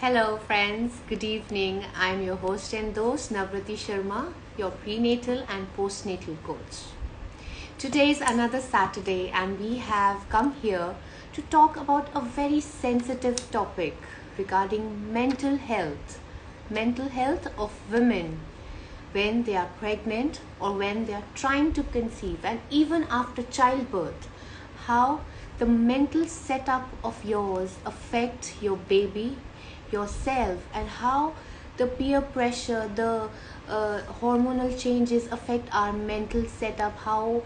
Hello, friends. Good evening. I'm your host and host, Navrati Sharma, your prenatal and postnatal coach. Today is another Saturday, and we have come here to talk about a very sensitive topic regarding mental health of women when they are pregnant or when they are trying to conceive, and even after childbirth. How the mental setup of yours affect your baby, yourself, and how the peer pressure, the hormonal changes affect our mental setup, how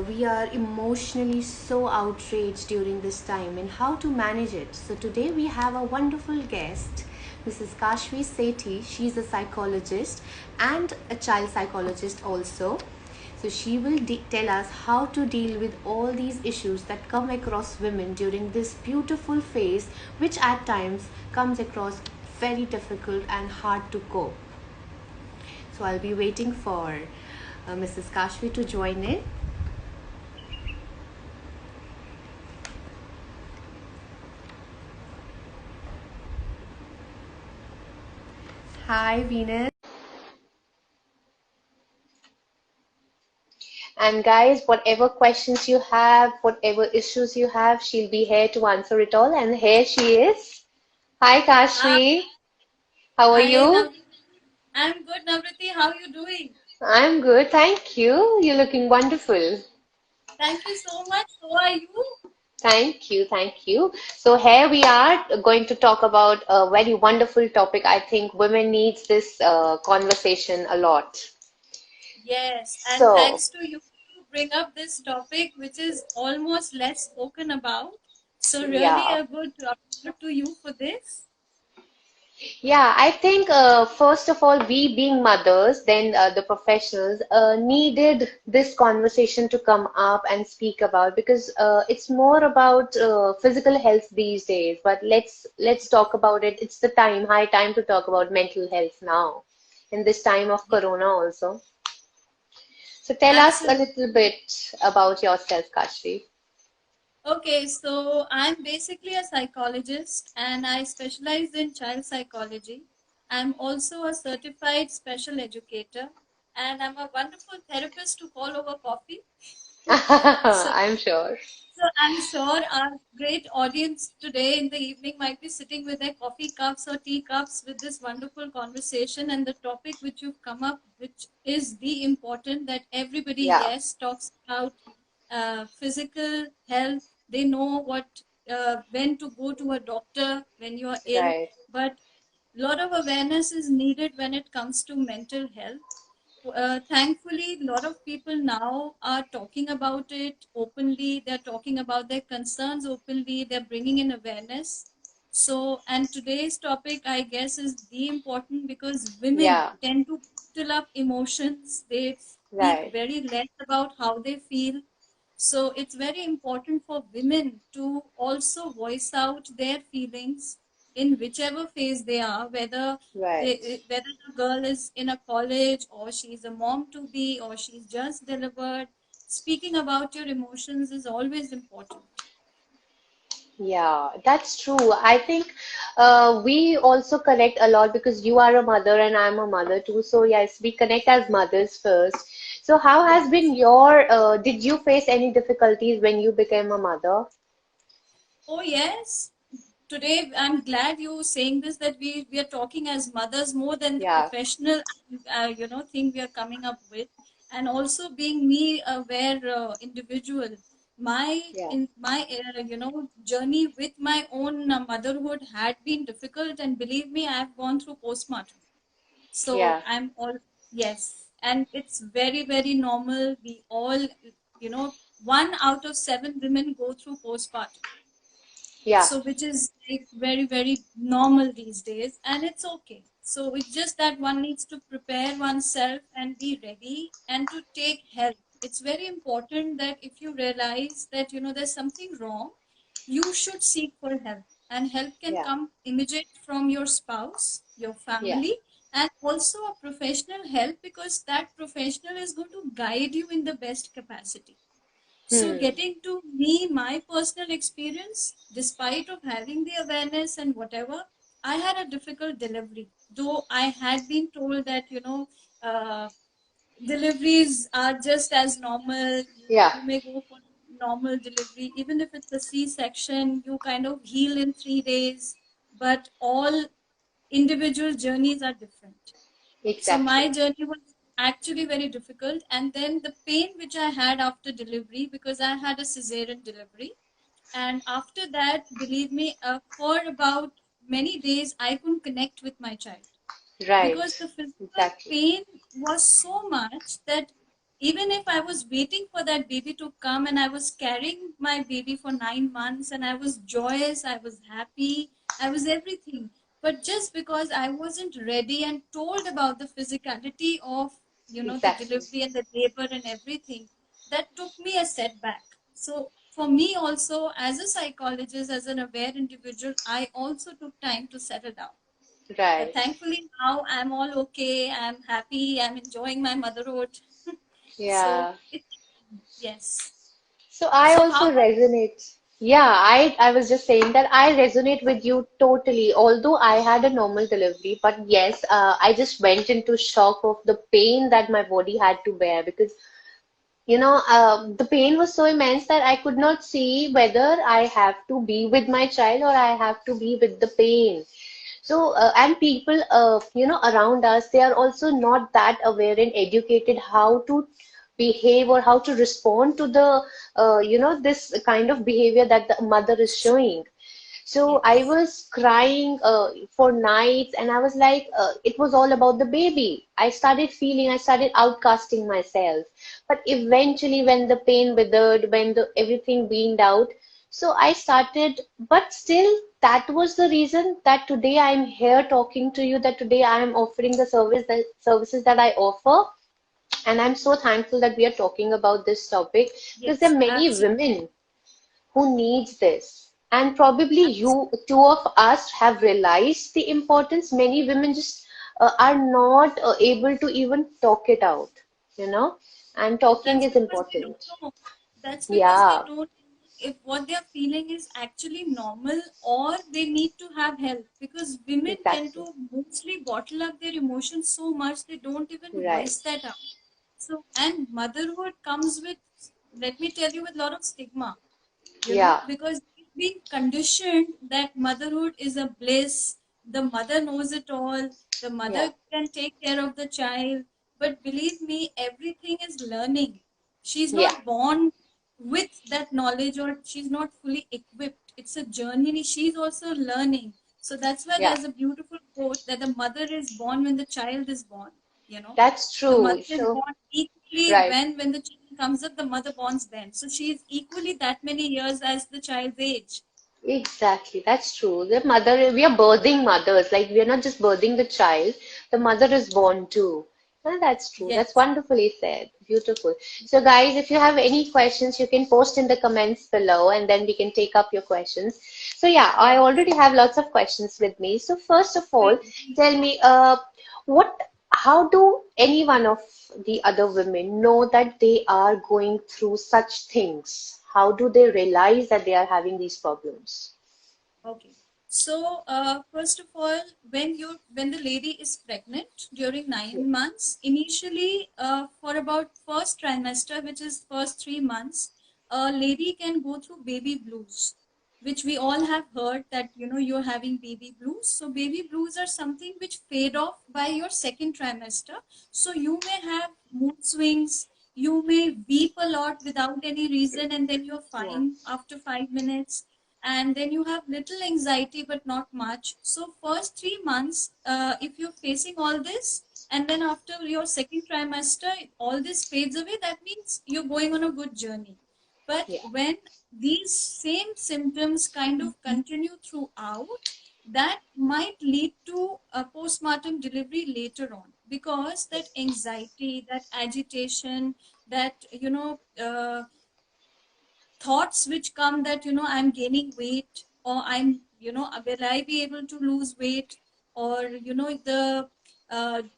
we are emotionally so outraged during this time, and how to manage it. So today we have a wonderful guest, Mrs. Kashvi Sethi. She's a psychologist and a child psychologist also. So she will tell us how to deal with all these issues that come across women during this beautiful phase, which at times comes across very difficult and hard to cope. So I'll be waiting for Mrs. Kashvi to join in. Hi, Venus. And guys, whatever questions you have, whatever issues you have, she'll be here to answer it all. And here she is. Hi, Hi, Kashvi. How are hi, you? I'm good, Navriti. How are you doing? I'm good, thank you. You're looking wonderful. Thank you so much. How are you? Thank you, thank you. So here we are going to talk about a very wonderful topic. I think women needs this conversation a lot. Yes, and So, thanks to you to bring up this topic, which is almost less spoken about. So really yeah. a good applause to you for this. Yeah, I think first of all, we being mothers, then the professionals needed this conversation to come up and speak about because it's more about physical health these days. But let's talk about it. It's the time, high time to talk about mental health now, in this time of Yeah, Corona also. So tell us a absolutely. little bit about yourself, Kashvi. Okay, so I'm basically a psychologist and I specialize in child psychology. I'm also a certified special educator and I'm a wonderful therapist to call over coffee. So, I'm sure. so I'm sure our great audience today in the evening might be sitting with their coffee cups or tea cups with this wonderful conversation and the topic which you've come up, which is the important that everybody, Yeah, yes, talks about physical health. They know when to go to a doctor when you are ill, right. but a lot of awareness is needed when it comes to mental health. Thankfully, a lot of people now are talking about it openly. They're talking about their concerns openly. They're bringing in awareness. So, and today's topic, I guess, is the important because women Yeah, tend to bottle up emotions. They speak right. very less about how they feel. So, it's very important for women to also voice out their feelings in whichever phase they are, Right. whether the girl is in a college or she's a mom to be or she's just delivered. Speaking about your emotions is always important. Yeah, that's true. I think we also connect a lot because you are a mother and I'm a mother too. So yes, we connect as mothers first. So how has Yes. been your, did you face any difficulties when you became a mother? Oh, yes. Today, I'm glad you saying this that we are talking as mothers more than the Yeah, professional, thing we are coming up with, and also being me aware individual. yeah, My journey with my own motherhood had been difficult, and believe me, I've gone through postpartum. So yeah, I'm all yes, and it's very, very normal. We all, 1 out of 7 women go through postpartum. yeah, So which is like very, very normal these days, and it's okay. So it's just that one needs to prepare oneself and be ready and to take help. It's very important that if you realize that there's something wrong, you should seek for help. And help can yeah, come immediate from your spouse, your yeah. family, and also a professional help, because that professional is going to guide you in the best capacity. So Hmm. getting to me, my personal experience, despite of having the awareness and whatever, I had a difficult delivery, though I had been told that, uh, deliveries are just as normal. Yeah, You may go for normal delivery, even if it's a C-section, you kind of heal in 3 days, but all individual journeys are different. So my exactly. journey was actually very difficult. And then the pain which I had after delivery, because I had a cesarean delivery. And after that, believe me, for about many days, I couldn't connect with my child Right. because the physical Exactly. pain was so much that even if I was waiting for that baby to come and I was carrying my baby for 9 months and I was joyous, I was happy, I was everything. But just because I wasn't ready and told about the physicality of, the Exactly. delivery and the labor and everything, that took me a setback. So for me also, as a psychologist, as an aware individual, I also took time to settle down. But Right. thankfully now I'm all okay. I'm happy. I'm enjoying my motherhood. So Yeah. yes. So I So how also about resonate. Yeah, I was just saying that I resonate with you totally. Although I had a normal delivery, but yes, I just went into shock of the pain that my body had to bear because the pain was so immense that I could not see whether I have to be with my child or I have to be with the pain. So, and people, around us, they are also not that aware and educated how to behave or how to respond to this kind of behavior that the mother is showing. So I yes. was crying for nights, and I was like, it was all about the baby. I started outcasting myself. But eventually, when the pain withered, when the everything weaned out, so I started, but still, that was the reason that today I'm here talking to you, that today I am offering the services that I offer. And I'm so thankful that we are talking about this topic because there Yes, are many absolutely. women who needs this. And probably you, two of us, have realized the importance. Many women just are not able to even talk it out, you know, and talking That's is because they important. don't know. That's because they Yeah, don't know if what they're feeling is actually normal or they need to have help. Because women tend exactly. to mostly bottle up their emotions so much they don't even Right. voice that out. So, and motherhood comes with, let me tell you, with a lot of stigma, Yeah, because we've been conditioned that motherhood is a bliss. The mother knows it all. The yeah, mother can take care of the child. But believe me, everything is learning. She's yeah, not born with that knowledge or she's not fully equipped. It's a journey. She's also learning. So that's why yeah. there's a beautiful quote that the mother is born when the child is born. You know, That's the mother true. is So, born equally right. when the child comes up, the mother borns then. So she is equally that many years as the child's age. Exactly, that's true. The mother, we are birthing mothers, like we are not just birthing the child, the mother is born too. And that's true. That's Yes. wonderfully said. Beautiful. So, guys, if you have any questions, you can post in the comments below and then we can take up your questions. So, yeah, I Yes. already have lots of questions with me. So, first of all, Great. tell me, what, how do any one of the other women know that they are going through such things? How do they realize that they are having these problems? Okay. So, first of all, when the lady is pregnant during Yeah. 9 months, initially, for about first trimester, which is first 3 months, a lady can go through baby blues, which we all have heard that you're having baby blues. So, baby blues are something which fade off by your second trimester. So, you may have mood swings. You may weep a lot without any reason, and then you're Yeah. fine after 5 minutes, and then you have little anxiety but not much. So first 3 months, if you're facing all this, and then after your second trimester all this fades away, that means you're going on a good journey. But Yeah. when these same symptoms kind of continue throughout, that might lead to a postpartum delivery later on, because that Yes. anxiety, that agitation, that thoughts which come that I'm gaining weight, or I'm will I be able to lose weight, or the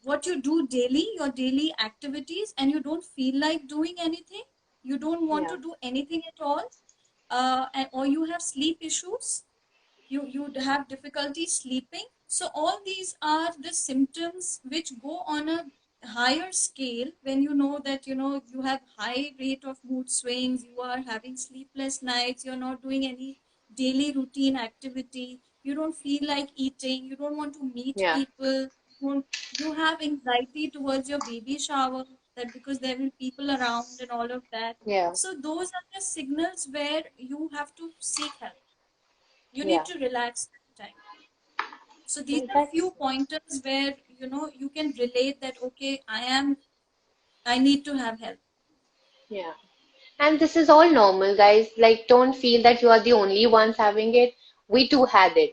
what you do daily, your daily activities, and you don't feel like doing anything, you don't want Yeah. to do anything at all, or you have sleep issues, you'd have difficulty sleeping. So all these are the symptoms which go on a higher scale when you know that you have high rate of mood swings, you are having sleepless nights, you're not doing any daily routine activity, you don't feel like eating, you don't want to meet Yeah. people, you have anxiety towards your baby shower, that because there will be people around and all of that. Yeah. So those are the signals where you have to seek help. You need Yeah. to relax that time. So these Well, are that's few pointers where you can relate that, okay, I need to have help. yeah. And this is all normal, guys. Like, don't feel that you are the only ones having it. We too had it,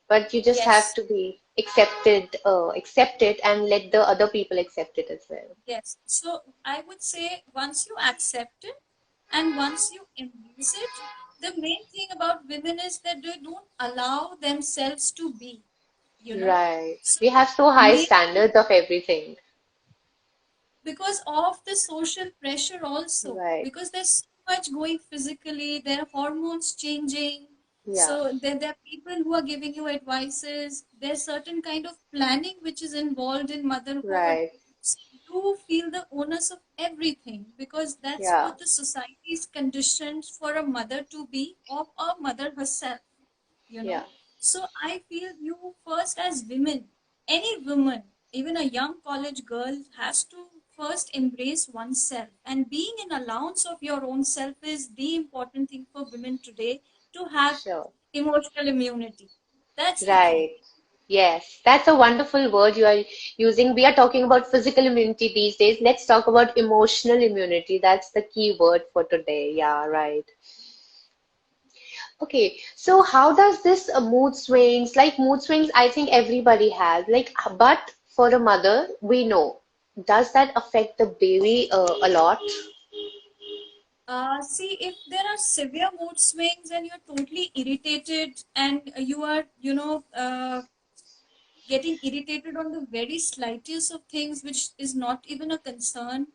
but you just have Yes, to be accept it, and let the other people accept it as well. yes. So I would say once you accept it and once you embrace it, the main thing about women is that they don't allow themselves to be, you know. Right. So We have so high mainly standards of everything. because of the social pressure also, Right. because there's so much going physically, there are hormones changing, Yeah. so there are people who are giving you advices, there's certain kind of planning which is involved in motherhood. Right. So you feel the onus of everything because that's Yeah. what the society is conditioned for a mother to be, of a mother herself, you Yeah. know. So I feel you first as women, any woman, even a young college girl, has to first embrace oneself, and being an allowance of your own self is the important thing for women today, to have Sure. emotional immunity. That's the thing. Right. Yes, that's a wonderful word you are using. We are talking about physical immunity these days. Let's talk about emotional immunity. That's the key word for today. Yeah, right. Okay, so how does this mood swings, like mood swings, I think everybody has, like, but for a mother, we know, does that affect the baby a lot? See, if there are severe mood swings and you're totally irritated and you are, getting irritated on the very slightest of things which is not even a concern,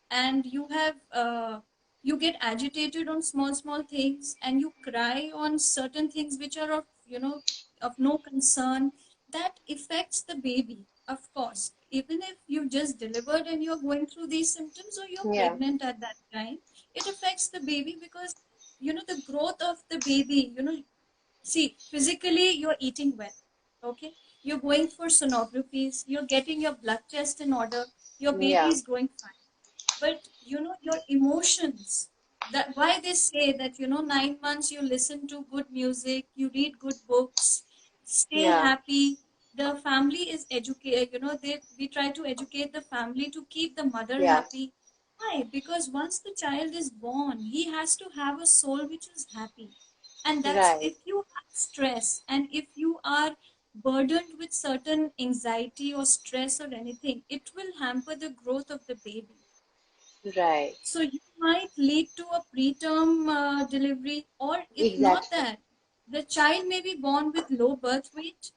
and you get agitated on small things, and you cry on certain things which are of no concern, that affects the baby, of course, even if you just delivered and you're going through these symptoms, or you're Yeah, pregnant at that time, it affects the baby because the growth of the baby, see, physically, you're eating well. Okay. You're going for sonographies. You're getting your blood test in order. Your baby yeah, is growing fine. But, your emotions, that why they say that, 9 months you listen to good music, you read good books, stay yeah, happy. The family is educated, we try to educate the family to keep the mother yeah, happy. Why? Because once the child is born, he has to have a soul which is happy. And that's, right, if you have stress and if you are burdened with certain anxiety or stress or anything, it will hamper the growth of the baby. right, So you might lead to a preterm delivery, or if not exactly. that, the child may be born with low birth weight,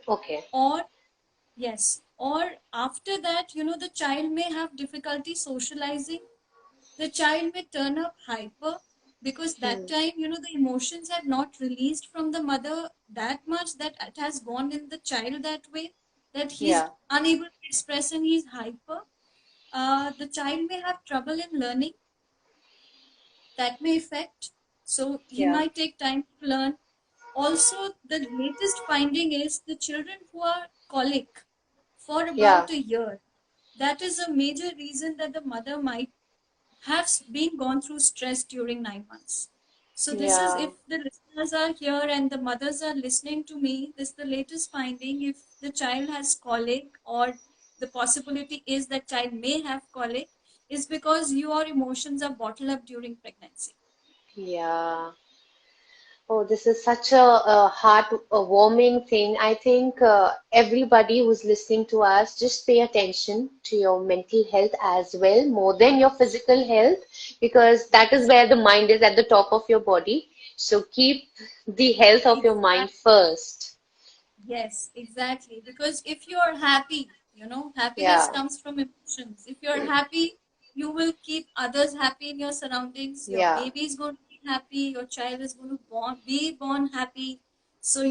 Okay. or yes, or after that, the child may have difficulty socializing. The child may turn up hyper because that Hmm. time, the emotions have not released from the mother that much, that it has gone in the child that way, that he's Yeah, unable to express and he's hyper. The child may have trouble in learning, that may affect. So he yeah, might take time to learn. Also, the latest finding is the children who are colic for yeah, about a year. That is a major reason that the mother might have been gone through stress during 9 months. So this is, yeah. if the listeners are here and the mothers are listening to me, this is the latest finding. If the child has colic, or the possibility is that child may have colic, is because your emotions are bottled up during pregnancy. Yeah. Oh, this is such a heart a warming thing. I think everybody who's listening to us, just pay attention to your mental health as well, more than your physical health, because that is where the mind is at the top of your body. So keep the health of your mind Exactly. first. Yes, exactly. Because if you are happy, happiness Yeah, comes from emotions. If you're happy, you will keep others happy in your surroundings. Your yeah, baby is going to be happy. Your child is going to be born happy. So,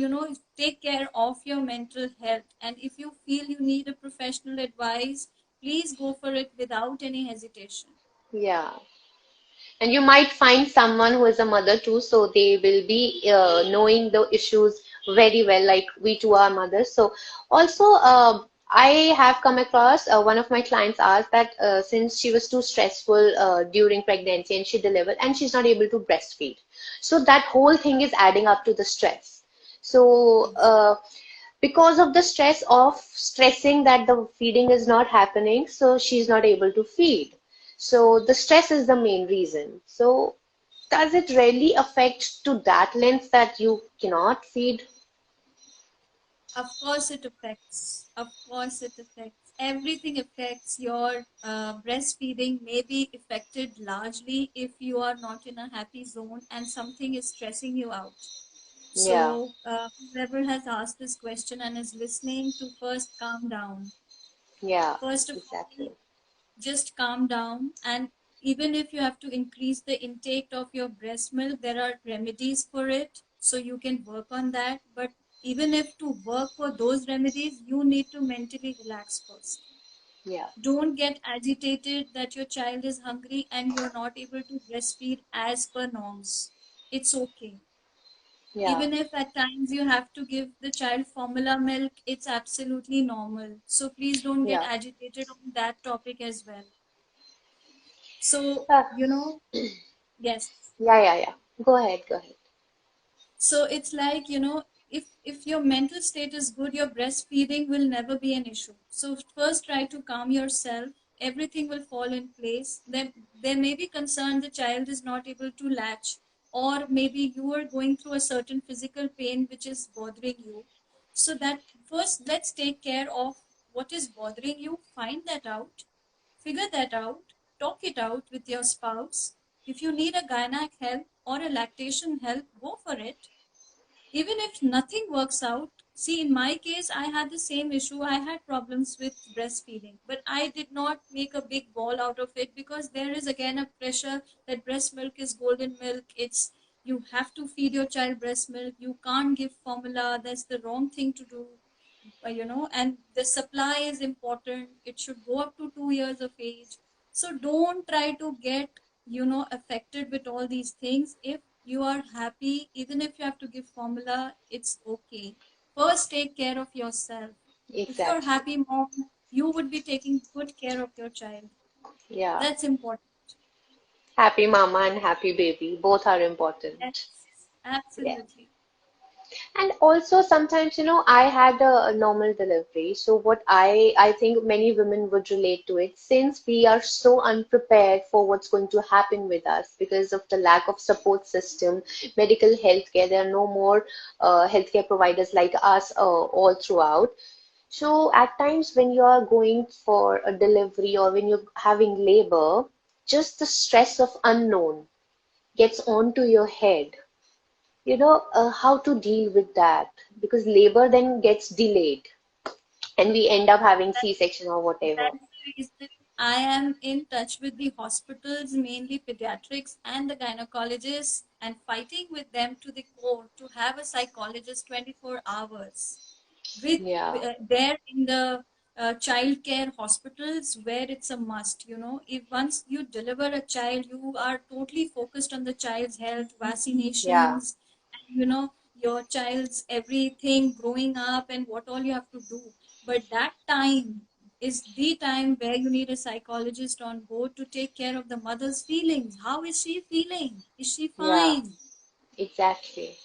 take care of your mental health. And if you feel you need a professional advice, please go for it without any hesitation. Yeah. And you might find someone who is a mother too, so they will be knowing the issues very well, like we two are mothers. So also, I have come across one of my clients asked that since she was too stressful during pregnancy and she delivered, and she's not able to breastfeed, so that whole thing is adding up to the stress. So because of the stress of stressing that the feeding is not happening, so she's not able to feed. So the stress is the main reason. So does it really affect to that length that you cannot feed? Of course, it affects. Of course, it affects. Everything affects your breastfeeding, may be affected largely if you are not in a happy zone and something is stressing you out. Yeah, So, whoever has asked this question and is listening, to first calm down. yeah, First of all, exactly. just calm down. And even if you have to increase the intake of your breast milk, there are remedies for it. So you can work on that. But even if to work for those remedies, you need to mentally relax first. Yeah, Don't get agitated that your child is hungry and you're not able to breastfeed as per norms. It's okay. yeah, Even if at times you have to give the child formula milk, it's absolutely normal. So please don't get yeah. agitated on that topic as well. So, Uh, yes. yeah, yeah, yeah. Go ahead, go ahead. So it's like, if your mental state is good, your breastfeeding will never be an issue. So first try to calm yourself. Everything will fall in place. Then there may be concern the child is not able to latch, or maybe you are going through a certain physical pain which is bothering you. So that first let's take care of what is bothering you, find that out, figure that out, talk it out with your spouse. If you need a gynec help or a lactation help, go for it. Even if nothing works out, see, in my case, I had the same issue. I had problems with breastfeeding, but I did not make a big ball out of it because there is again a pressure that breast milk is golden milk. It's you have to feed your child breast milk. You can't give formula. That's the wrong thing to do. And the supply is important. It should go up to 2 years of age. So don't try to get, affected with all these things. If you are happy, even if you have to give formula, it's okay. First, take care of yourself. If you're Exactly. happy mom, you would be taking good care of your child. Yeah. That's important. Happy mama and happy baby, both are Yes, important. Yeah. absolutely. And also sometimes, I had a normal delivery. So what I think many women would relate to it, since we are so unprepared for what's going to happen with us because of the lack of support system, medical healthcare. There are no more healthcare providers like us all throughout. So at times when you are going for a delivery or when you're having labor, just the stress of unknown gets onto your head, how to deal with that, because labor then gets delayed and we end up having C-section or whatever. That's the reason I am in touch with the hospitals, mainly pediatrics and the gynecologists, and fighting with them to the core to have a psychologist 24 hours with Yeah, there in the child care hospitals where it's a must. If once you deliver a child, you are totally focused on the child's health, yeah, vaccinations, and your child's everything growing up and what all you have to do. But that time is the time where you need a psychologist on board to take care of the mother's feelings. How is she feeling? Is she yeah, fine? exactly,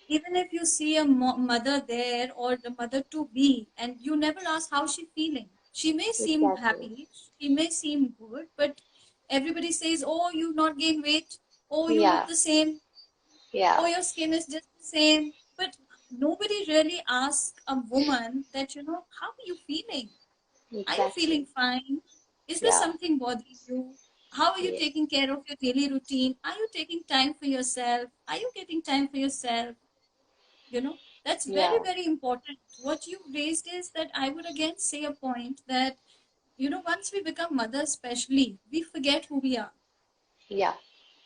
Even if you see a mother there or the mother to be, and you never ask how she feeling, she may seem exactly. happy, she may seem good, but everybody says, oh, you not gain weight, oh, you look Yeah, the same, yeah, oh, your skin is just the same. But nobody really asks a woman that, how are you feeling? Are you feeling exactly. fine? Is there Yeah, something bothering you? How are you yes, taking care of your daily routine? Are you taking time for yourself? Are you getting time for yourself? That's very, yeah, very important. What you raised is that I would again say a point that, once we become mothers, especially, we forget who we are. yeah,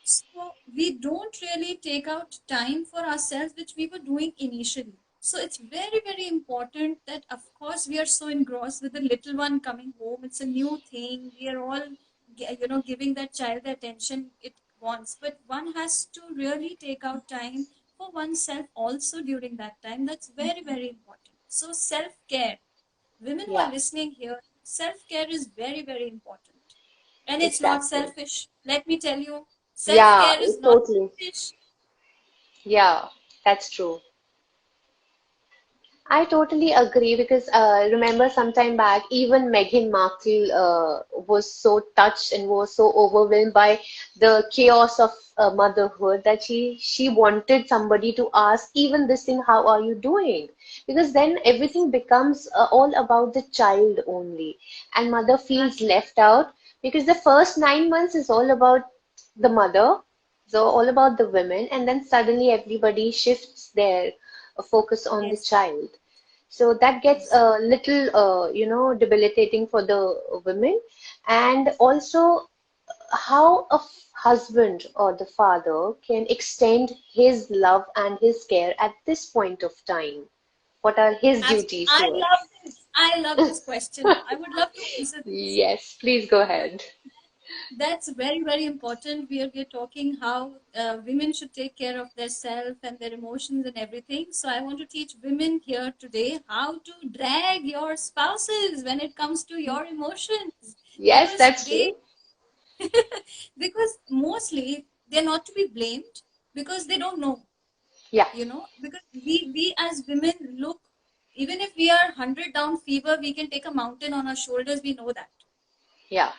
So we don't really take out time for ourselves, which we were doing initially. So it's very, very important that, of course, we are so engrossed with the little one coming home. It's a new thing. We are all, giving that child the attention it wants. But one has to really take out time for oneself also during that time. That's very, very important. So self-care. Women who are Yeah, listening here, self-care is very, very important. And it's not exactly. selfish. Let me tell you, Yeah, self-care is not totally. selfish. Yeah, that's true. I totally agree because remember some time back, even Meghan Markle was so touched and was so overwhelmed by the chaos of motherhood that she wanted somebody to ask even this thing, how are you doing? Because then everything becomes all about the child only, and mother feels left out because the first 9 months is all about the mother, so all about the women, and then suddenly everybody shifts their focus on the Yes, child. So that gets yes. a little, debilitating for the women. And also, how a husband or the father can extend his love and his care at this point of time. What are his duties I to love us? this. I love this question. I would love to answer this. Yes, please go ahead. That's very, very important. We're talking how women should take care of their self and their emotions and everything. So I want to teach women here today how to drag your spouses when it comes to your emotions, Yes, because that's true. because mostly they're not to be blamed because they don't know, Yeah, because we as women look, even if we are 100 down fever, we can take a mountain on our shoulders. We yeah,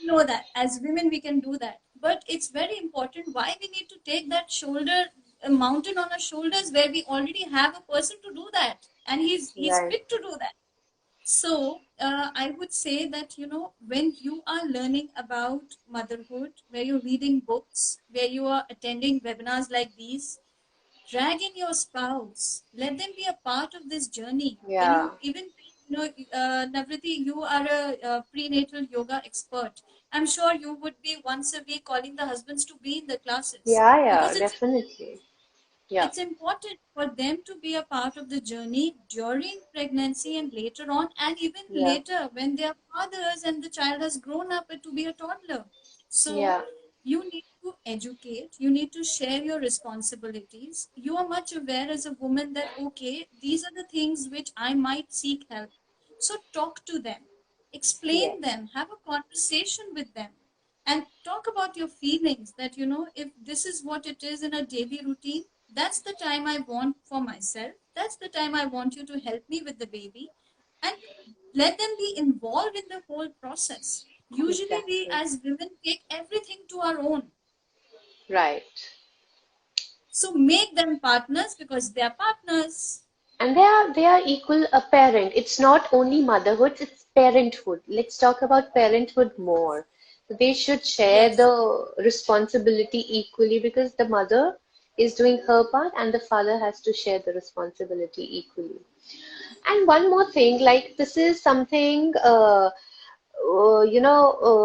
know that as women we can do that, but it's very important why we need to take that shoulder, a mountain on our shoulders, where we already have a person to do that, and he's right. fit to do that. So I would say that, when you are learning about motherhood, where you're reading books, where you are attending webinars like these, drag in your spouse. Let them be a part of this journey. When Yeah, you even, Navriti, you are a prenatal yoga expert. I'm sure you would be once a week calling the husbands to be in the classes, yeah, yeah, because definitely. Yeah, it's important for them to be a part of the journey during pregnancy and later on, and even yeah, later when they are fathers and the child has grown up to be a toddler. So yeah, you need to educate, you need to share your responsibilities. You are much aware as a woman that, okay, these are the things which I might seek help. So talk to them, yes, explain them, have a conversation with them, and talk about your feelings that, if this is what it is in a daily routine, that's the time I want for myself, that's the time I want you to help me with the baby, and let them be involved in the whole process. Usually we exactly. as women take everything to our own, Right. so make them partners because they are partners. And they are equal a parent. It's not only motherhood, it's parenthood. Let's talk about parenthood more. They should share Yes, the responsibility equally because the mother is doing her part and the father has to share the responsibility equally. And one more thing, like this is something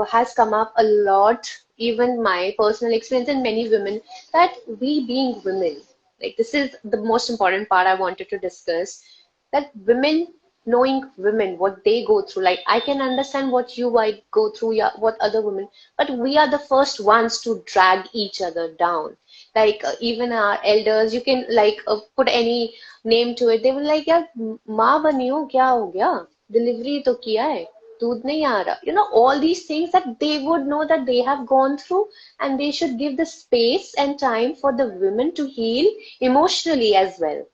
has come up a lot, even my personal experience and many women, that we being women, like this is the most important part I wanted to discuss, that women, knowing women, what they go through, like I can understand what you might go through, yeah, what other women, but we are the first ones to drag each other down. Like even our elders, you can like put any name to it, they will like, यार माँ बनी हो क्या हो गया, delivery तो किया है, दूध नहीं आ रहा, all these things that they would know that they have gone through, and they should give the space and time for the women to heal emotionally as well.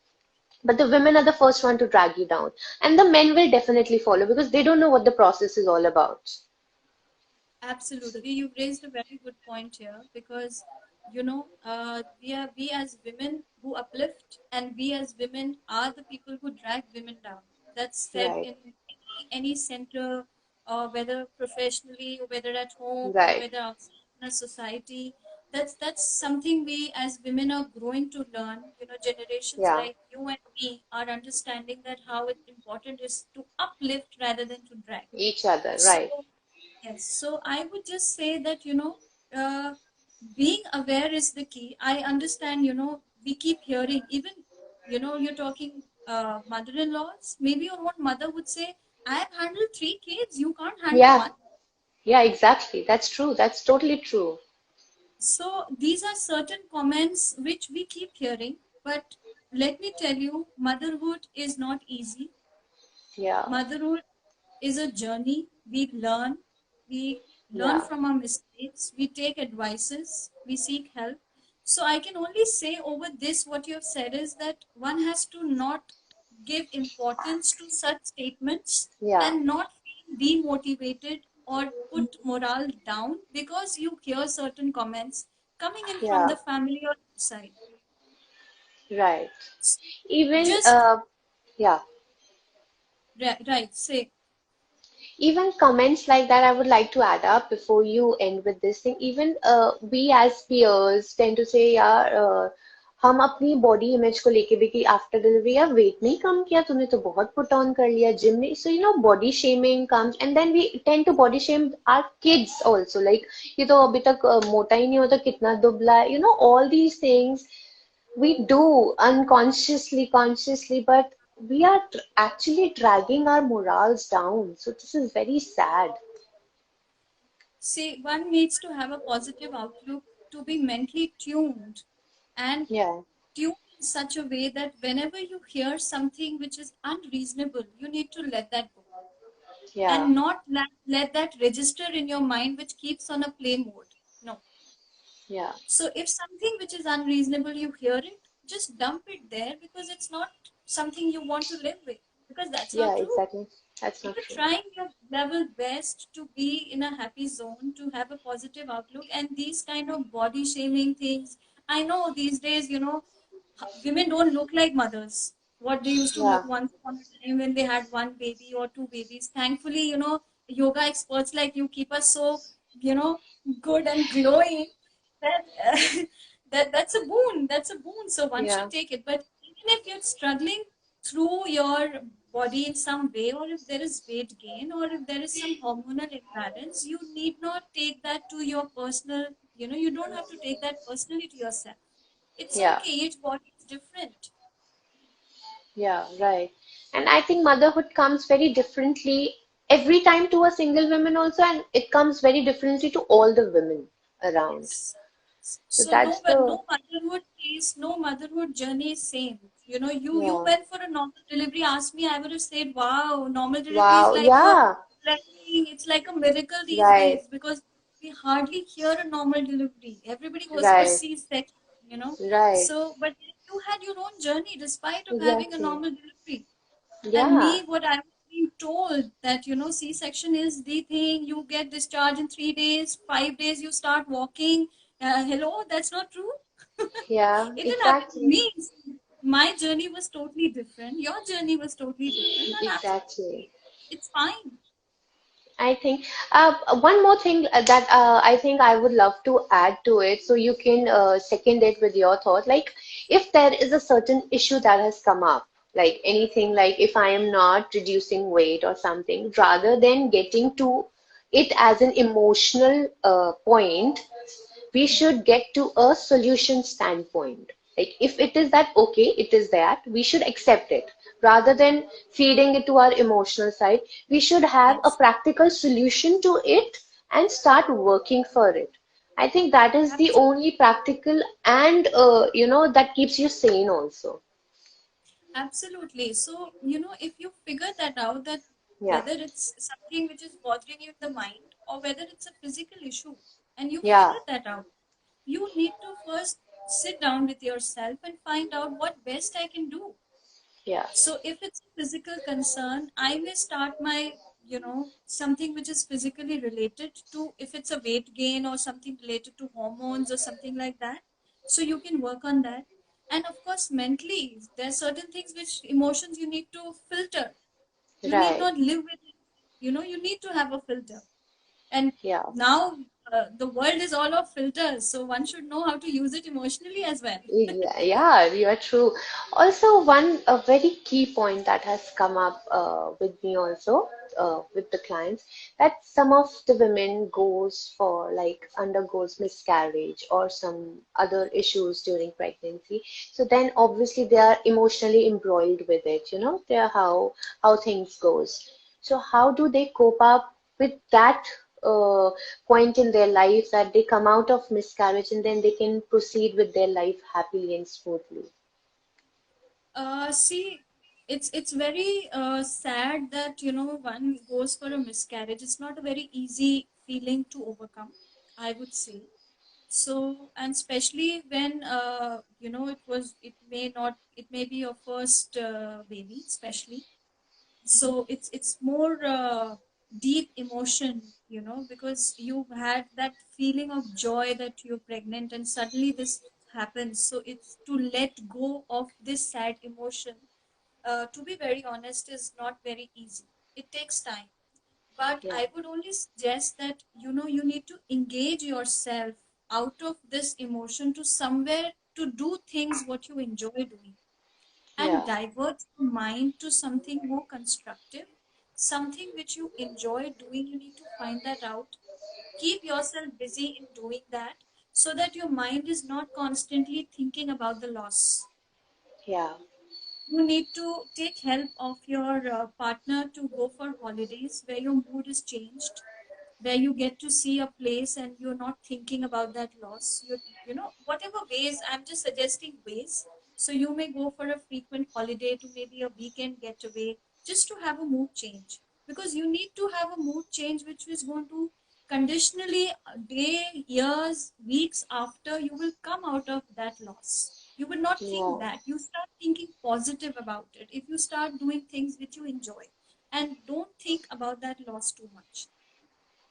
But the women are the first one to drag you down, and the men will definitely follow because they don't know what the process is all about. absolutely. You've raised a very good point here because, we as women who uplift, and we as women are the people who drag women down. That's said Right, in any center, whether professionally, or whether at home, or right, whether outside in a society. That's something we as women are growing to learn. Generations yeah, like you and me are understanding that how important is to uplift rather than to drag. each other, So right, yes, so I would just say that, uh, being aware is the key. I understand, we keep hearing, even, you're talking. mother-in-laws, maybe your own mother would say, I have handled three kids, you can't handle Yeah, one. yeah, exactly. That's true. That's totally true. So these are certain comments which we keep hearing, but let me tell you, motherhood is not easy. Yeah, Motherhood is a journey. We learn yeah, from our mistakes, we take advices, we seek help. So I can only say over this, what you have said is that one has to not give importance to such statements yeah, and not feel demotivated or put morale down because you hear certain comments coming in from yeah, the family or outside. right. Even, Just yeah. right, say. Even comments like that, I would like to add up before you end with this thing. Even we as peers tend to say, यार हम अपनी body image को लेके भी कि after delivery यार wait नहीं कम किया तूने तो बहुत पुट ऑन कर लिया जिम में so you know body shaming comes and then we tend to body shame our kids also like ये तो अभी तक मोटा ही नहीं होता कितना दुबला है you know all these things we do unconsciously, consciously, but we are actually dragging our morals down. So this is very sad. See, one needs to have a positive outlook to be mentally tuned and Yeah, tuned in such a way that whenever you hear something which is unreasonable, you need to let that go yeah, and not let that register in your mind, which keeps on a play mode. No. yeah, So if something which is unreasonable, you hear it, just dump it there because it's not something you want to live with because that's yeah, not true. exactly. That's not You're true. trying your level best to be in a happy zone, to have a positive outlook, and these kind of body shaming things. I know these days, women don't look like mothers. What they used to Yeah, look once upon a time when they had one baby or two babies. Thankfully, yoga experts like you keep us so, good and glowing that that's a boon. That's a boon. So one yeah, should take it. But even if you're struggling through your body in some way, or if there is weight gain, or if there is some hormonal imbalance, you need not take that to your personal, you don't have to take that personally to yourself. It's yeah, okay, each body is different. yeah, right. And I think motherhood comes very differently every time to a single woman also, and it comes very differently to all the women around. Yes. So So that's the, no motherhood journey is same. You yeah. went for a normal delivery, asked me, I would have said, wow, normal delivery is Wow, like a yeah, blessing, it's like a miracle these right, days because we hardly hear a normal delivery. Everybody goes for right, C-section. right. So, but you had your own journey despite of having a Exactly. normal delivery. And Yeah, me, what I was being told that, C-section is the thing, you get discharged in 3 days, 5 days, you start walking. Hello, that's not true. yeah, It didn't happen to exactly. me. My journey was totally different. Your journey was totally different. And Exactly. absolutely, it's fine. I think one more thing that I think I would love to add to it, so you can second it with your thought. Like, if there is a certain issue that has come up, like anything, like if I am not reducing weight or something, rather than getting to it as an emotional point, we should get to a solution standpoint. Like if it is that okay, it is that, we should accept it. Rather than feeding it to our emotional side, we should have a Yes, practical solution to it and start working for it. I think that is the absolutely. only practical and that keeps you sane also. Absolutely. So, if you figure that out, that Yeah. whether it's something which is bothering you in the mind or whether it's a physical issue, and you Yeah. figure that out, you need to first sit down with yourself and find out what best I can do. Yeah. So if it's a physical concern, I may start my, something which is physically related to, if it's a weight gain or something related to hormones or something like that. So you can work on that. And of course, mentally, there are certain things which emotions you need to filter. You need Right. not live with it. You need to have a filter. And Yeah. now the world is all of filters. So one should know how to use it emotionally as well. Yeah, you are true. Also, one a very key point that has come up with me also. with the clients that some of the women goes for like undergoes miscarriage or some other issues during pregnancy. So then obviously they are emotionally embroiled with it. They are how things goes. So how do they cope up with that uh, point in their life that they come out of miscarriage and then they can proceed with their life happily and smoothly? See, it's very sad that one goes for a miscarriage. It's not a very easy feeling to overcome, I would say. So, and especially when it may be your first baby, especially. So it's more deep emotion, because you had that feeling of joy that you're pregnant and suddenly this happens. So it's to let go of this sad emotion, to be very honest, is not very easy. It takes time. But Yeah, I would only suggest that you need to engage yourself out of this emotion to somewhere to do things what you enjoy doing, and yeah, divert your mind to something more constructive, something which you enjoy doing. You need to find that out. Keep yourself busy in doing that so that your mind is not constantly thinking about the loss. yeah, You need to take help of your partner to go for holidays where your mood is changed, where you get to see a place and you're not thinking about that loss. Whatever ways, I'm just suggesting ways. So you may go for a frequent holiday to maybe a weekend getaway just to have a mood change. Because you need to have a mood change which is going to conditionally, day, years, weeks after, you will come out of that loss. You would not think yeah, that. You start thinking positive about it. If you start doing things which you enjoy and don't think about that loss too much,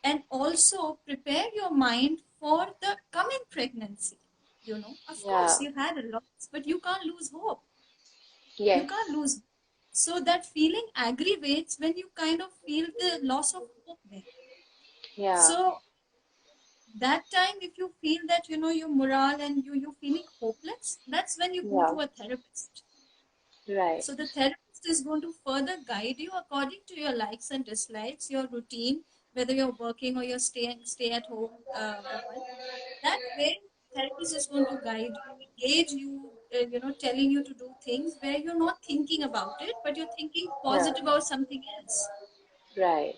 and also prepare your mind for the coming pregnancy. Of yeah, course you had a loss, but you can't lose hope. You yes, can't lose. So that feeling aggravates when you kind of feel the loss of hope there. yeah, So that time, if you feel that your morale and you're feeling hopeless, that's when you go yeah, to a therapist. right, So the therapist is going to further guide you according to your likes and dislikes, your routine, whether you're working or you're stay at home woman. That way, therapist is going to guide you, engage you, telling you to do things where you're not thinking about it, but you're thinking yeah, positive about something else. right.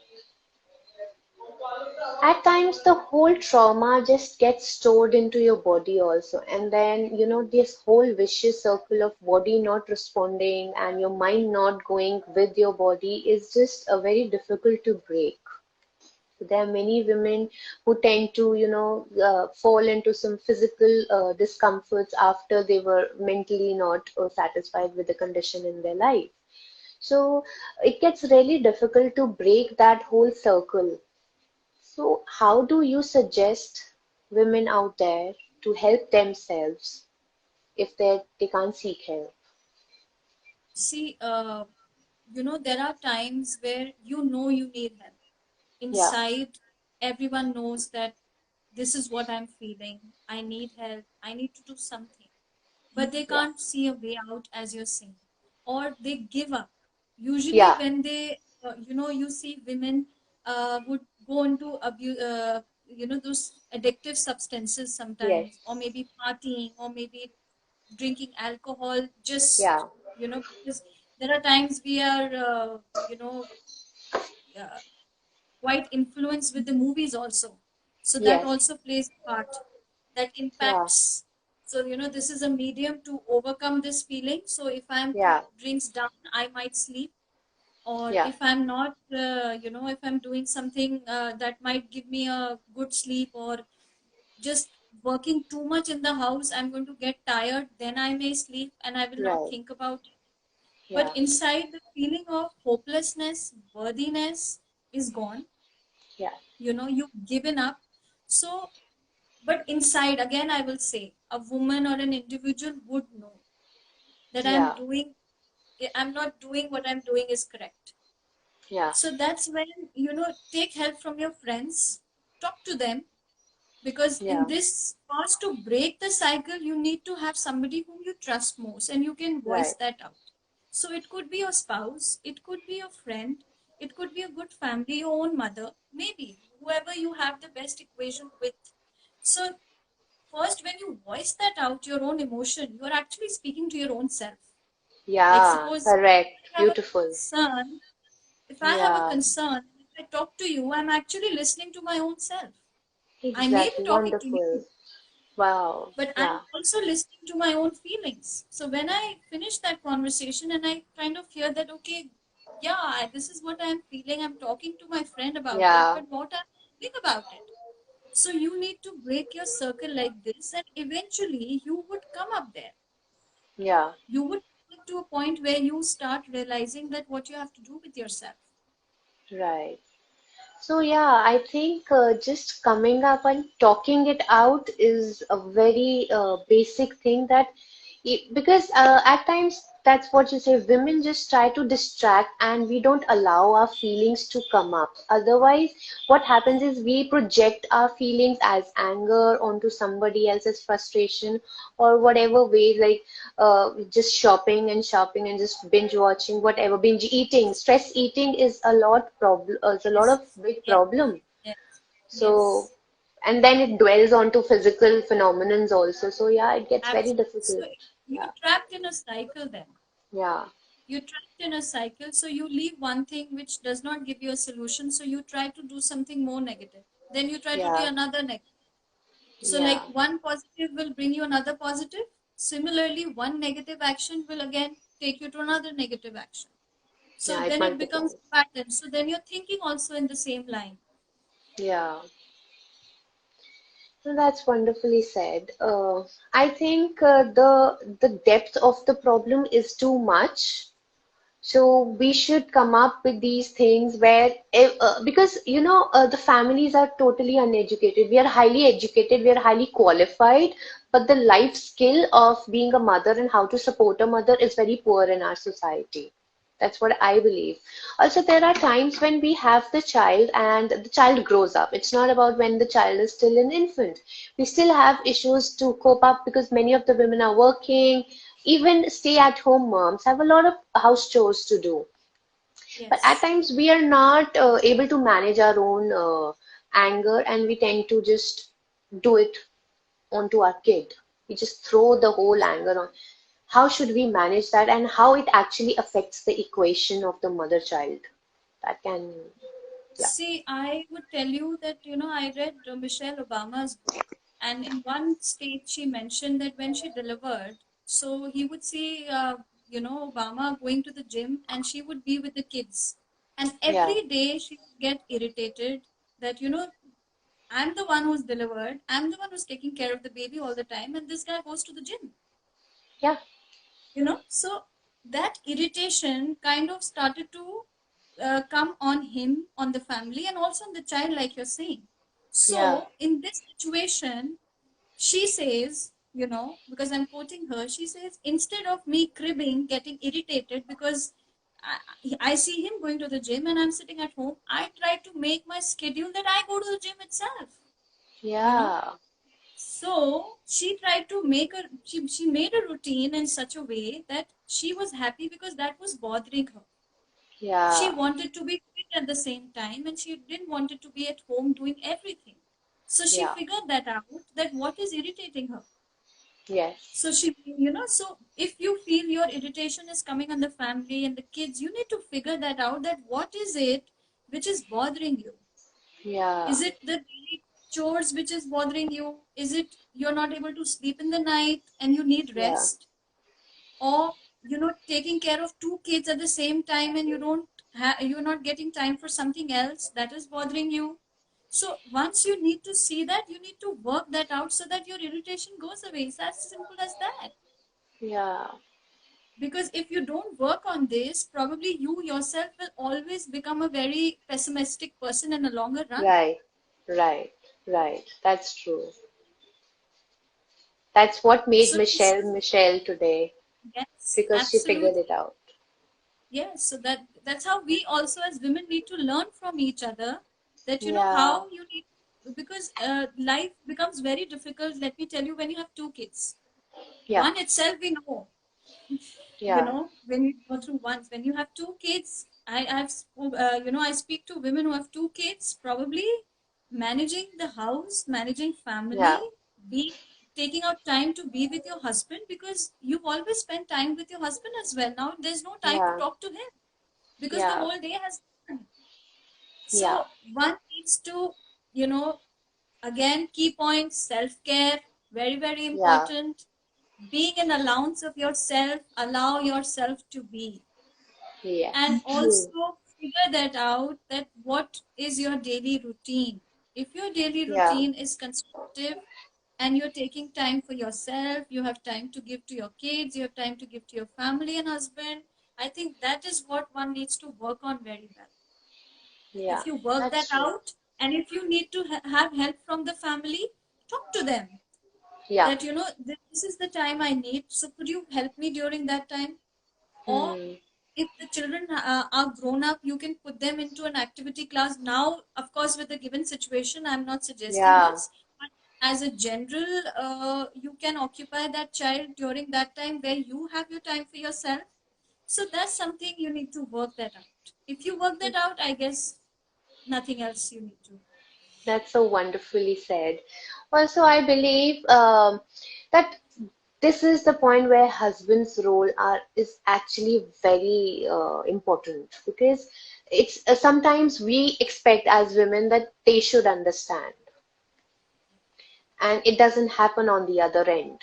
At times, the whole trauma just gets stored into your body also, and then this whole vicious circle of body not responding and your mind not going with your body is just a very difficult to break. There are many women who tend to, fall into some physical discomforts after they were mentally not satisfied with the condition in their life. So it gets really difficult to break that whole circle. So how do you suggest women out there to help themselves if they can't seek help? See, there are times where you need help. Yeah, Inside, everyone knows that this is what I'm feeling. I need help. I need to do something. But they yeah, can't see a way out, as you're saying, or they give up. Usually, yeah, when they, you see women would go into abuse, those addictive substances sometimes, or yes, maybe partying, or maybe drinking alcohol, yeah, just, because there are times we are, uh, quite influenced with the movies also. So that yes, also plays a part that yeah, impacts. So, this is a medium to overcome this feeling. So if I'm two yeah, drinks down, I might sleep. Or yeah, if I'm not, if I'm doing something that might give me a good sleep, or just working too much in the house, I'm going to get tired. Then I may sleep and I will not right, think about it. But yeah, inside, the feeling of hopelessness, worthiness is gone. yeah, You've given up. So, but inside, again, I will say a woman or an individual would know that yeah, I'm not doing what I'm doing is correct. yeah, So that's when, take help from your friends, talk to them, because in yeah, this fast to break the cycle, you need to have somebody whom you trust most and you can voice right, that out. So it could be your spouse, it could be your friend, It could be a good family, your own mother, maybe whoever you have the best equation with. So first, when you voice that out, your own emotion, you're actually speaking to your own self. Like Yeah, suppose correct. I have a Beautiful. concern, if I have a Yeah, concern, if I talk to you, I'm actually listening to my own self. I may be exactly. talking to Wonderful. you, Wow. but I'm Yeah. also listening to my own feelings. So when I finish that conversation and I kind of hear that, okay, yeah, this is what I'm feeling, I'm talking to my friend about it, Yeah. but what I'm feeling about it. So you need to break your circle like this, and eventually you would come up there. Yeah. You would come to a point where you start realizing that what you have to do with yourself. Right. So yeah, I think just coming up and talking it out is a very basic thing that because at times that's what you say, women just try to distract and we don't allow our feelings to come up. Otherwise, what happens is we project our feelings as anger onto somebody else's frustration or whatever way, like just shopping and just binge watching, whatever, binge eating. Stress eating is a lot Yes, of big yes, problem. yes, So, yes. and then it dwells onto physical phenomenons also. So yeah, it gets very Absolutely. So difficult. you're Yeah. trapped in a cycle then. Yeah. You're trapped in a cycle. So you leave one thing which does not give you a solution. So you try to do something more negative. Then you try to do Yeah. another negative. So, like Yeah. one positive will bring you another positive. Similarly, one negative action will again take you to another negative action. So Yeah, it then it becomes multiplies. a pattern. So then you're thinking also in the same line. Yeah. So that's wonderfully said. I think the depth of the problem is too much. So we should come up with these things where, because the families are totally uneducated. We are highly educated, we are highly qualified, but the life skill of being a mother and how to support a mother is very poor in our society. That's what I believe. Also, there are times when we have the child and the child grows up. It's not about when the child is still an infant. We still have issues to cope up because many of the women are working. Even stay-at-home moms have a lot of house chores to do. But at Yes. times we are not able to manage our own anger and we tend to just do it onto our kid. We just throw the whole anger on. How should we manage that and how it actually affects the equation of the mother-child? That can, yeah, See, I would tell you that, I read Michelle Obama's book, and in one stage she mentioned that when she delivered, so he would see, Obama going to the gym and she would be with the kids. And yeah, every day she would get irritated that, I'm the one who's delivered, I'm the one who's taking care of the baby all the time, and this guy goes to the gym. yeah, So that irritation kind of started to come on him, on the family, and also on the child, like you're saying. yeah, So in this situation, she says, because I'm quoting her, she says, instead of me cribbing, getting irritated because I see him going to the gym and I'm sitting at home, I try to make my schedule that I go to the gym itself, you know yeah, so she tried to make she made a routine in such a way that she was happy because that was bothering her. She yeah, wanted to be fit at the same time and she didn't want it to be at home doing everything. So she yeah, figured that out, that what is irritating her. yes, So so if you feel your irritation is coming on the family and the kids, you need to figure that out, that what is it which is bothering you. yeah, Is it the daily chores which is bothering you? Is it you're not able to sleep in the night and you need yeah, rest? Or taking care of two kids at the same time and you're not getting time for something else that is bothering you? So once you need to see that, you need to work that out so that your irritation goes away. It's as simple as that. yeah. Because if you don't work on this, probably you yourself will always become a very pessimistic person in the longer run. Right, right, right. That's true. That's what made So this Michelle is, Michelle today yes, because she figured it absolutely. out. Yes, so that's how we also as women need to learn from each other, that Yeah, how you need, because life becomes very difficult. Let me tell you, when you have two kids, yeah, one itself we know, yeah, when you go through once, when you have two kids, I speak to women who have two kids, probably managing the house, managing family, Yeah. be taking out time to be with your husband, because you've always spent time with your husband as well. Now there's no time to Yeah. talk to him because the Yeah. whole day has gone. Yeah. So one needs to, you know, again, key points, self-care, very, very Yeah. important. Being an allowance of yourself, allow yourself to be. Yeah. And True. also figure that out, that what is your daily routine. If your daily Yeah. routine is constructive and you're taking time for yourself, you have time to give to your kids, you have time to give to your family and husband, I think that is what one needs to work on very well. Yeah. If you work that That's true. out, and if you need to have help from the family, talk to them Yeah. that, this is the time I need, so could you help me during that time? Or Hmm. if the children are grown up, you can put them into an activity class. Now, of course, with the given situation, I'm not suggesting Yeah. this, but as a general, you can occupy that child during that time where you have your time for yourself. So that's something you need to work that out. If you work that out, I guess nothing else you need to. That's so wonderfully said. Also, I believe that this is the point where husband's role is actually very important, because it's sometimes we expect as women that they should understand, and it doesn't happen on the other end.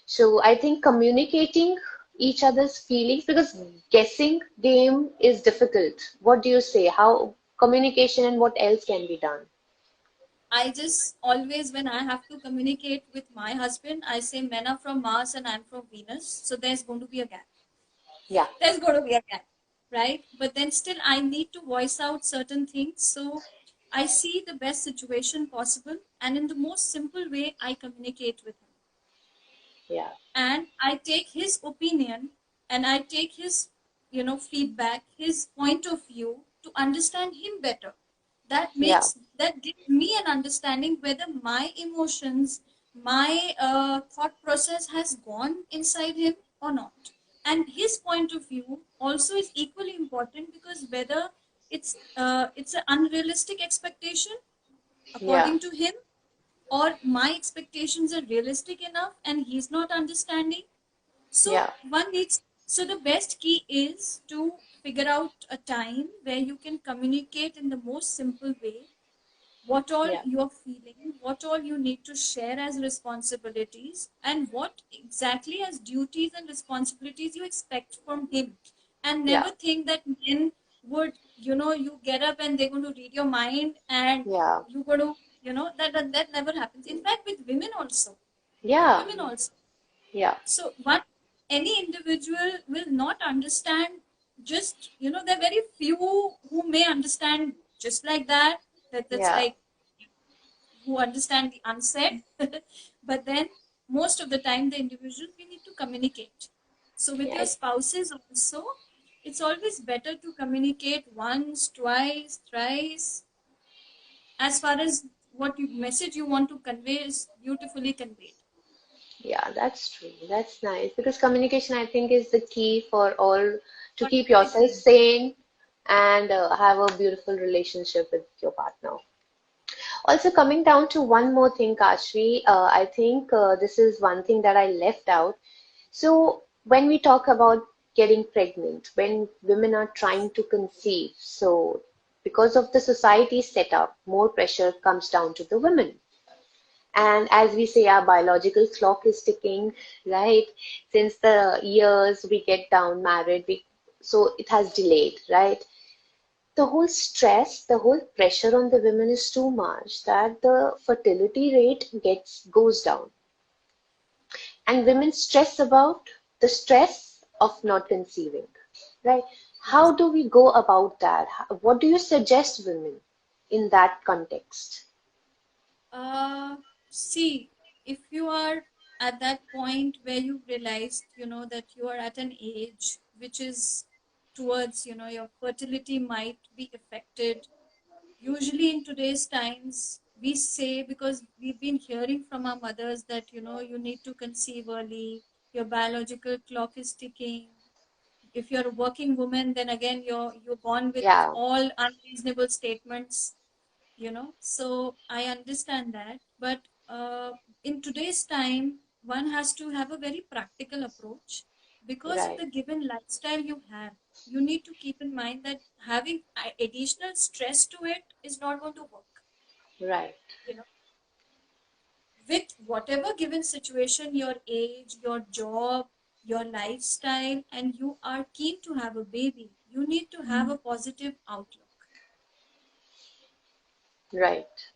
So I think communicating each other's feelings, because guessing game is difficult. What do you say? How communication and what else can be done? I just always, when I have to communicate with my husband, I say men are from Mars and I'm from Venus. So there's going to be a gap. Yeah, There's going to be a gap, right? But then still, I need to voice out certain things. So I see the best situation possible. And in the most simple way, I communicate with him. yeah, And I take his opinion and I take his, feedback, his point of view to understand him better. yeah, That gives me an understanding whether my emotions, my thought process has gone inside him or not. And his point of view also is equally important, because whether it's an unrealistic expectation yeah, according to him, or my expectations are realistic enough and he's not understanding. So yeah, one needs, so the best key is to figure out a time where you can communicate in the most simple way what all yeah, you're feeling, what all you need to share as responsibilities, and what exactly as duties and responsibilities you expect from him. And yeah, never think that men would, you get up and they're going to read your mind and yeah, you're going to, that never happens. In fact, with women also. With yeah, women also. yeah, So what any individual will not understand, just, there are very few who may understand just like that, that's yeah, like, who understand the unsaid. But then most of the time the individual, we need to communicate. So with yeah, your spouses also, it's always better to communicate once, twice, thrice, as far as what you message you want to convey is beautifully conveyed. yeah, that's true. That's nice, because communication, I think, is the key for all to For keep yourself everything. sane and have a beautiful relationship with your partner. Also, coming down to one more thing, Kashvi, I think this is one thing that I left out. So, when we talk about getting pregnant, when women are trying to conceive, so because of the society setup, more pressure comes down to the women. And as we say, our biological clock is ticking, right? Since the years we get down married, so it has delayed, right? The whole stress, the whole pressure on the women is too much that the fertility rate goes down. And women stress about the stress of not conceiving, right? How Yes. do we go about that? What do you suggest women in that context? Uh, See, if you are at that point where you've realized, that you are at an age which is towards, your fertility might be affected. Usually in today's times, we say, because we've been hearing from our mothers that, you need to conceive early, your biological clock is ticking, if you're a working woman, then again you're born with Yeah. all unreasonable statements, you know. So I understand that, but in today's time, one has to have a very practical approach, because of Right. the given lifestyle you have. You need to keep in mind that having additional stress to it is not going to work, Right. you know. With whatever given situation, your age, your job, your lifestyle, and you are keen to have a baby, you need to have a positive outlook. Right.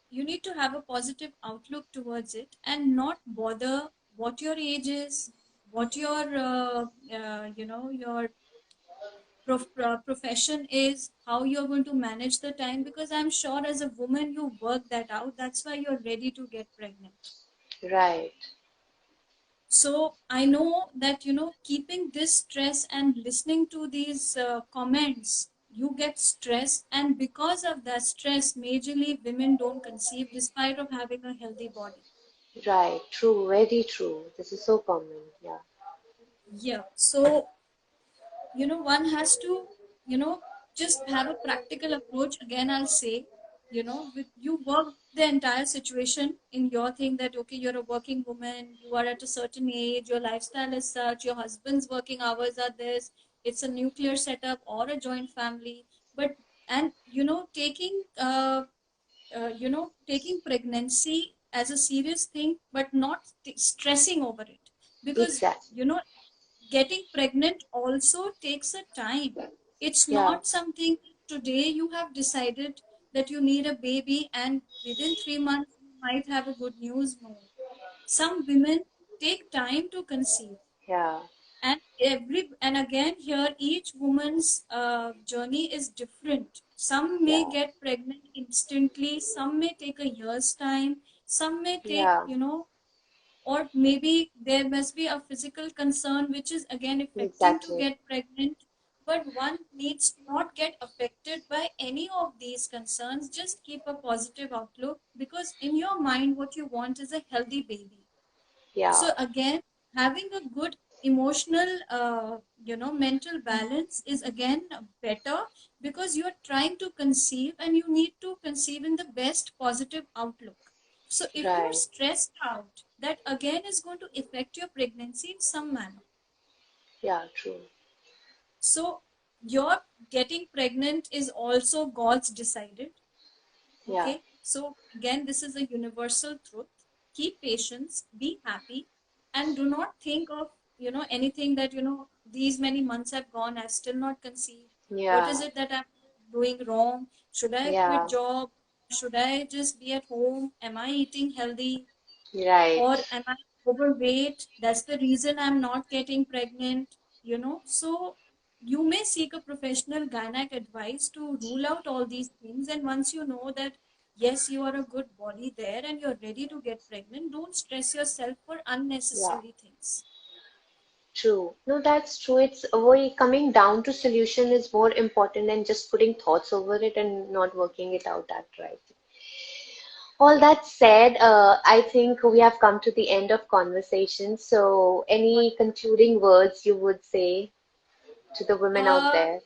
You need to have a positive outlook towards it and not bother what your age is, what your your profession is, how you're going to manage the time, because I'm sure as a woman you work that out. That's why you're ready to get pregnant. Right. So I know that, you know, keeping this stress and listening to these comments, you get stressed, and because of that stress, majorly women don't conceive despite of having a healthy body. Right. True. Very true. This is so common. Yeah. Yeah. So, you know, one has to, you know, just have a practical approach. Again, I'll say, you know, with you work the entire situation in your thing, that okay, you're a working woman, you are at a certain age, your lifestyle is such, your husband's working hours are this, it's a nuclear setup or a joint family. But and you know, taking pregnancy as a serious thing, but not stressing over it, because Exactly. you know, getting pregnant also takes a time. It's Yeah. not something today you have decided that you need a baby and within 3 months you might have a good news. No, some women take time to conceive, Yeah. and again here each woman's journey is different. Some may Yeah. get pregnant instantly, some may take a year's time, some may take, Yeah. you know, or maybe there must be a physical concern which is again affecting to Exactly. get pregnant. But one needs to not get affected by any of these concerns. Just keep a positive outlook, because in your mind what you want is a healthy baby. Yeah. So again, having a good emotional mental balance is again better, because you are trying to conceive and you need to conceive in the best positive outlook. So if you're Right. stressed out, that again is going to affect your pregnancy in some manner. Yeah. True. So your getting pregnant is also God's decided. Yeah. Okay, so again, this is a universal truth. Keep patience, be happy, and do not think of, you know, anything that, you know, these many months have gone, I've still not conceived. What is Yeah. it that I'm doing wrong? Should I quit Yeah. job? Should I just be at home? Am I eating healthy? Right. Or am I overweight? That's the reason I'm not getting pregnant, you know. So you may seek a professional gynec advice to rule out all these things. And once you know that yes, you are a good body there and you're ready to get pregnant, don't stress yourself for Yeah. unnecessary things. True. No, that's true. It's we coming down to solution is more important than just putting thoughts over it and not working it out that right. All that said, I think we have come to the end of conversation. So, But any concluding words you would say to the women out uh, there?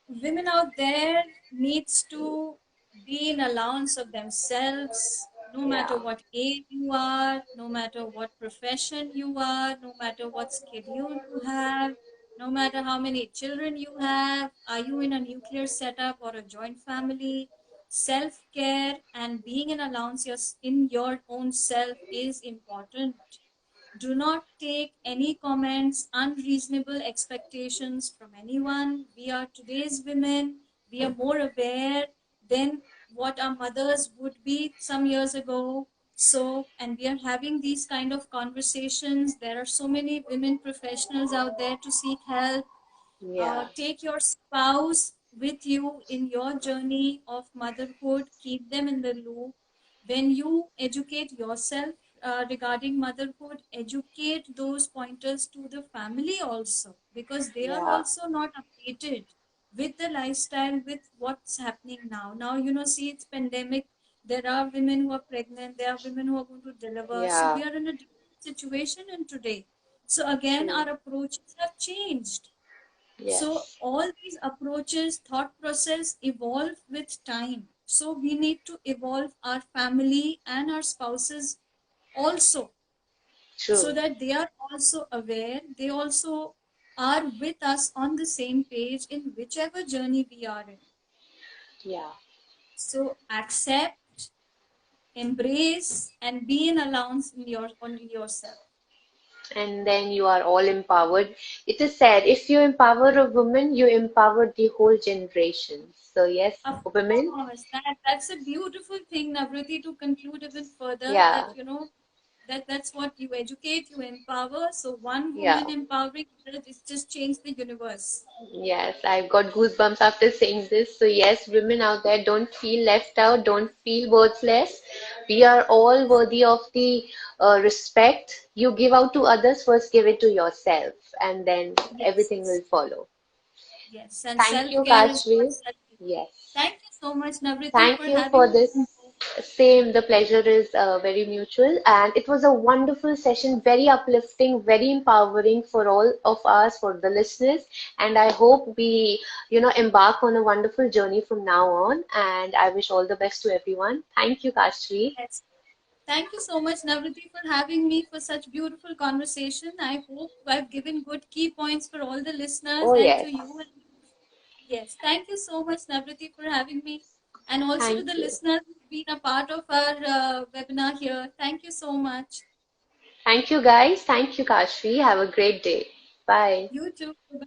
women out there needs to be in allowance of themselves, no matter Yeah. what age you are, no matter what profession you are, no matter what schedule you have, no matter how many children you have, are you in a nuclear setup or a joint family. Self-care and being in allowance in your own self is important. Do not take any comments, unreasonable expectations from anyone. We are today's women. We are more aware than what our mothers would be some years ago. So, and we are having these kind of conversations. There are so many women professionals out there to seek help. Yeah. Take your spouse with you in your journey of motherhood. Keep them in the loop. When you educate yourself regarding motherhood, educate those pointers to the family also, because they are Yeah. also not updated with the lifestyle, with what's happening now. Now, you know, see, it's pandemic. There are women who are pregnant. There are women who are going to deliver. So Yeah. we are in a different situation in today. So again, True. our approaches have changed. So Yes. all these approaches, thought process evolve with time. So we need to evolve our family and our spouses also, so True. that they are also aware, they also are with us on the same page in whichever journey we are in. Yeah. So accept, embrace, and be in allowance in your on yourself. And then you are all empowered. It is said, if you empower a woman, you empower the whole generation. So yes, Of women, course, that's a beautiful thing, Navrati, to conclude even further, yeah, that that's what you educate, you empower. So one woman yeah. empowering others, it's just changed the universe. Yes, I've got goosebumps after saying this. So yes, women out there, don't feel left out, don't feel worthless. We are all worthy of the respect. You give out to others, first give it to yourself, and then everything Yes, will follow. yes, and Thank self you, care is what Kashvi. self. Yes. Thank you so much, Navriti, Thank for you for having me. this. Same, the pleasure is very mutual, and it was a wonderful session, very uplifting, very empowering for all of us, for the listeners. And I hope we, embark on a wonderful journey from now on. And I wish all the best to everyone. Thank you, Kashri. Yes. Thank you so much, Navriti, for having me for such beautiful conversation. I hope I've given good key points for all the listeners Oh, and to yes. you. Yes, thank you so much, Navriti, for having me. And also to the Thank you. listeners who've been a part of our webinar here. Thank you so much. Thank you, guys. Thank you, Kashri. Have a great day. Bye. You too. Bye.